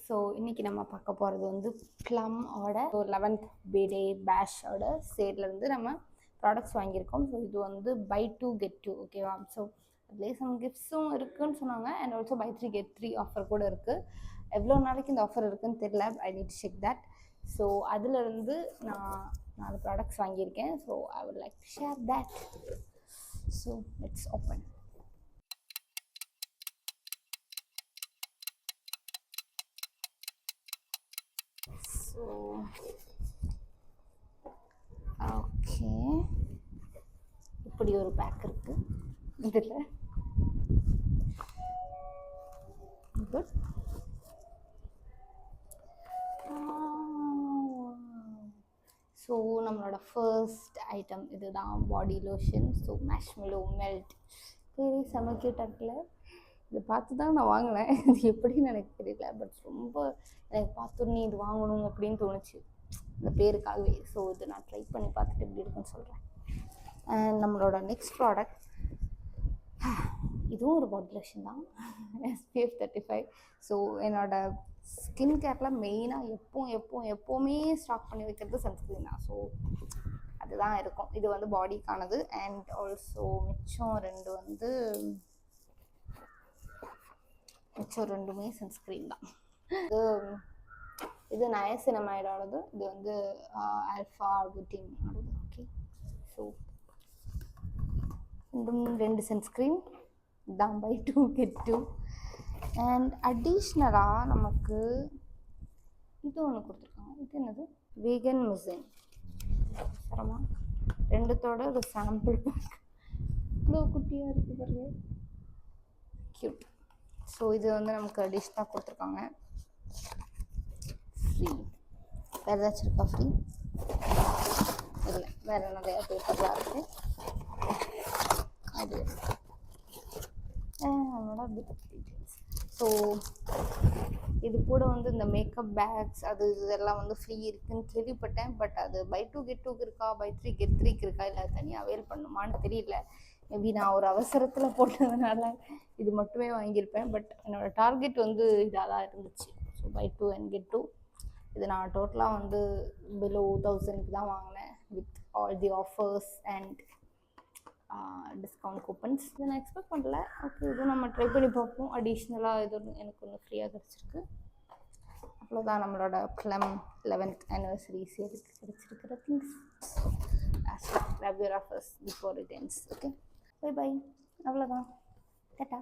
So இன்றைக்கி நம்ம பார்க்க போகிறது வந்து ப்ளம்மோட 11th birthday பேஷோட சேல்லேருந்து நம்ம ப்ராடக்ட்ஸ் வாங்கியிருக்கோம். ஸோ இது வந்து பை 2 get 2 ஓகேவா. ஸோ அதுலேயே சம் கிஃப்ட்ஸும் இருக்குதுன்னு சொன்னாங்க. And also buy 3 get 3 offer கூட இருக்குது. எவ்வளோ நாளைக்கு இந்த ஆஃபர் இருக்குதுன்னு தெரியல. I need check that. So அதிலிருந்து நான் 4 ப்ராடக்ட்ஸ் வாங்கியிருக்கேன். So I would like to share that. So let's open. So okay, இப்படி ஒரு பேக் இருக்குது இதில். குட். ஸோ நம்மளோட ஃபர்ஸ்ட் ஐட்டம் இதுதான், body lotion. So marshmallow melt. சரி, செம கியூட்டாக இருக்குல்ல. இதை பார்த்து தான் நான் வாங்கினேன். இது எப்படின்னு எனக்கு தெரியல, பட் ரொம்ப எனக்கு பார்த்தோன்னே இது வாங்கணும் அப்படின்னு தோணுச்சு இந்த பேருக்காகவே. ஸோ இது நான் ட்ரை பண்ணி பார்த்துட்டு எப்படி இருக்குன்னு சொல்கிறேன். அண்ட் நம்மளோட நெக்ஸ்ட் ப்ராடக்ட் இதுவும் ஒரு பாடி லோஷன் தான், SPF 35. ஸோ என்னோட ஸ்கின் கேரில் மெயினாக எப்போவுமே ஸ்டாக் பண்ணி வைக்கிறது சன்ஸ்க்ரீன் தான். ஸோ அதுதான் இருக்கும். இது வந்து பாடிக்கானது. அண்ட் ஆல்சோ மிச்சம் ரெண்டுமே சன்ஸ்க்ரீன் தான். இது நயசினமைடோடது. இது வந்து ஆல்ஃபா புட்டினோடது. ஓகே, ஸோ ரெண்டு சன்ஸ்க்ரீன் தான் பை 2 get 2. அண்ட் அடிஷ்னலாக நமக்கு இது ஒன்று கொடுத்துருக்காங்க. இது என்னது, வீகன் மிசின் சரமா. ரெண்டுத்தோட ஒரு சாம்பிள் பேக். இவ்வளோ குட்டியாக இருக்குது பாருங்க, க்யூட். ஸோ இது வந்து நமக்கு அடிஷ்னலாக கொடுத்துருக்காங்க. ஃப்ரீ வேறு ஏதாச்சும் இருக்கா? ஃப்ரீ இல்லை, வேறு நிறையா பேப்பர்லாம் இருக்குது. அது நம்மளோட டீட்டெயில்ஸ். ஸோ இது கூட வந்து இந்த மேக்கப் பேக்ஸ் அது இதெல்லாம் வந்து ஃப்ரீ இருக்குதுன்னு கேள்விப்பட்டேன். பட் அது பை 2 get 2க்கு இருக்கா, பை 3 get 3க்கு இருக்கா, இல்லை தனியாக அவைல் பண்ணுமான்னு தெரியல. மேபி நான் ஒரு அவசரத்தில் போட்டதுனால இது மட்டுமே வாங்கியிருப்பேன். பட் என்னோடய டார்கெட் வந்து இதாக தான் இருந்துச்சு. So buy 2 and get 2. இது நான் டோட்டலாக வந்து பிலோ 1000க்கு தான் வாங்கினேன், with all the offers and discount coupons. இதை நான் எக்ஸ்பெக்ட் பண்ணல. ஓகே, இதுவும் நம்ம ட்ரை பண்ணி பார்ப்போம். அடிஷ்னலாக இது எனக்கு ஒன்று ஃப்ரீயாக கிடச்சிருக்கு. அவ்வளோதான் நம்மளோட ப்ளம் 11th anniversary சேலுக்கு கிடச்சிருக்கிற things. grab your offers before it ends. Okay, bye bye. அவ்வளோதான், டாட்டா.